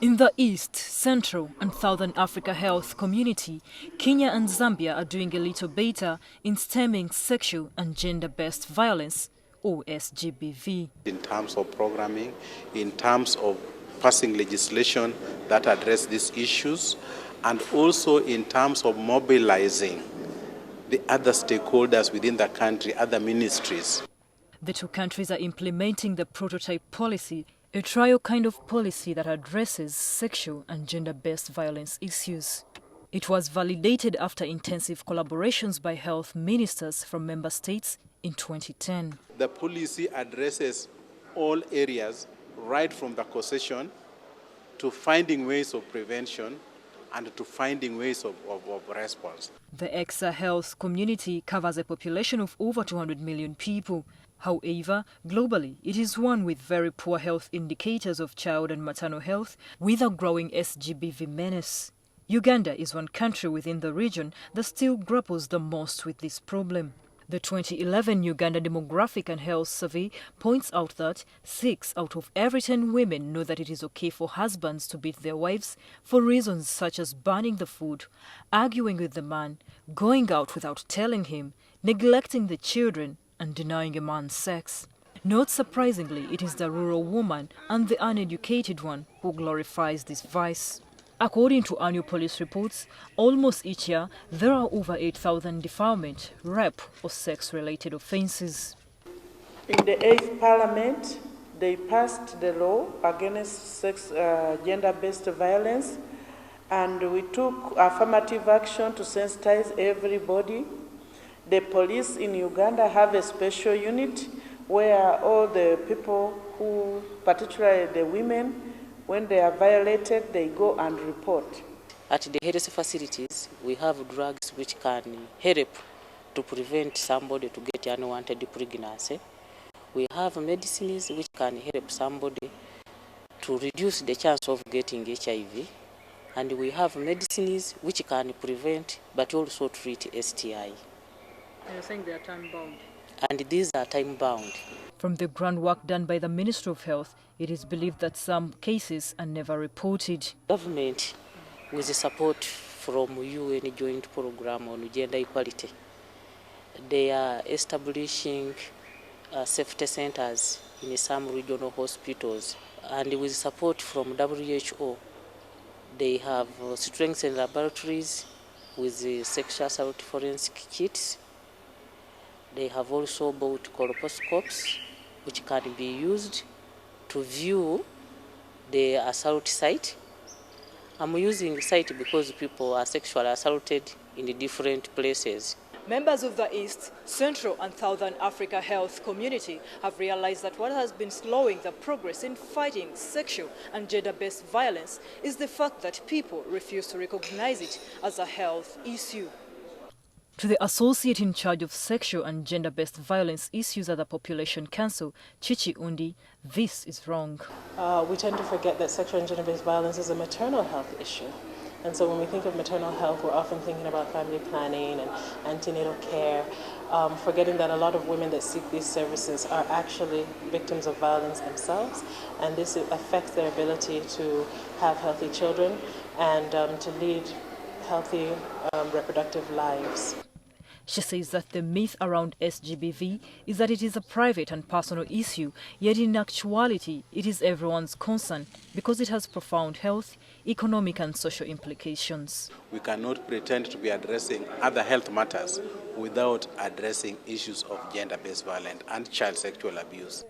In the East, Central and Southern Africa Health Community, Kenya and Zambia are doing a little better in stemming sexual and gender-based violence, or SGBV. In terms of programming, in terms of passing legislation that address these issues, and also in terms of mobilizing the other stakeholders within the country, other ministries. The two countries are implementing the prototype policy, a trial kind of policy that addresses sexual and gender-based violence issues. It was validated after intensive collaborations by health ministers from member states in 2010. The policy addresses all areas, right from the causation to finding ways of prevention and to finding ways of response. The ECSA-Health Community covers a population of over 200 million people. However, globally, it is one with very poor health indicators of child and maternal health, with a growing SGBV menace. Uganda is one country within the region that still grapples the most with this problem. The 2011 Uganda Demographic and Health Survey points out that 6 out of every 10 women know that it is okay for husbands to beat their wives for reasons such as burning the food, arguing with the man, going out without telling him, neglecting the children, and denying a man sex. Not surprisingly, it is the rural woman and the uneducated one who glorifies this vice. According to annual police reports, almost each year there are over 8,000 defilement, rape or sex-related offences. In the 8th Parliament, they passed the law against gender-based violence, and we took affirmative action to sensitize everybody. The police in Uganda have a special unit where all the people who, particularly the women, when they are violated, they go and report. At the health facilities, we have drugs which can help to prevent somebody to get unwanted pregnancy. We have medicines which can help somebody to reduce the chance of getting HIV. And we have medicines which can prevent but also treat STI. You're saying they are time-bound? And these are time-bound. From the groundwork done by the Ministry of Health, it is believed that some cases are never reported. Government, with the support from UN Joint Program on Gender Equality, they are establishing safety centers in some regional hospitals. And with support from WHO, they have strengthened laboratories with the sexual assault forensic kits. They have also bought colposcopes, which can be used to view the assault site. I'm using the site because people are sexually assaulted in the different places. Members of the East, Central and Southern Africa Health Community have realized that what has been slowing the progress in fighting sexual and gender-based violence is the fact that people refuse to recognize it as a health issue. To the associate in charge of sexual and gender-based violence issues at the Population Council, Chichi Undi, this is wrong. We tend to forget that sexual and gender-based violence is a maternal health issue. And so when we think of maternal health, we're often thinking about family planning and antenatal care, forgetting that a lot of women that seek these services are actually victims of violence themselves, and this affects their ability to have healthy children and to lead healthy reproductive lives. She says that the myth around SGBV is that it is a private and personal issue, yet in actuality it is everyone's concern because it has profound health, economic and social implications. We cannot pretend to be addressing other health matters without addressing issues of gender-based violence and child sexual abuse.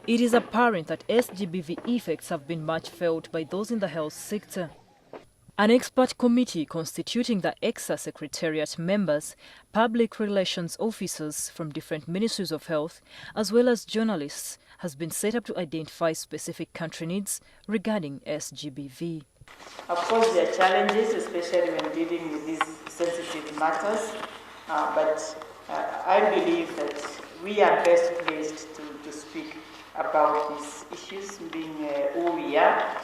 It is apparent that SGBV effects have been much felt by those in the health sector. An expert committee constituting the ECSA Secretariat members, public relations officers from different ministries of health, as well as journalists, has been set up to identify specific country needs regarding SGBV. Of course, there are challenges, especially when dealing with these sensitive matters, but I believe that we are best placed to speak about these issues, being who we are.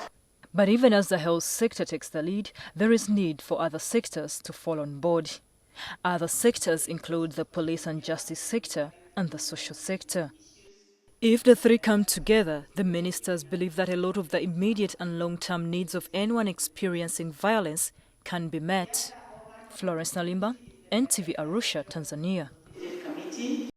But even as the health sector takes the lead, there is need for other sectors to fall on board. Other sectors include the police and justice sector and the social sector. If the three come together, the ministers believe that a lot of the immediate and long-term needs of anyone experiencing violence can be met. Florence Nalimba, NTV Arusha, Tanzania.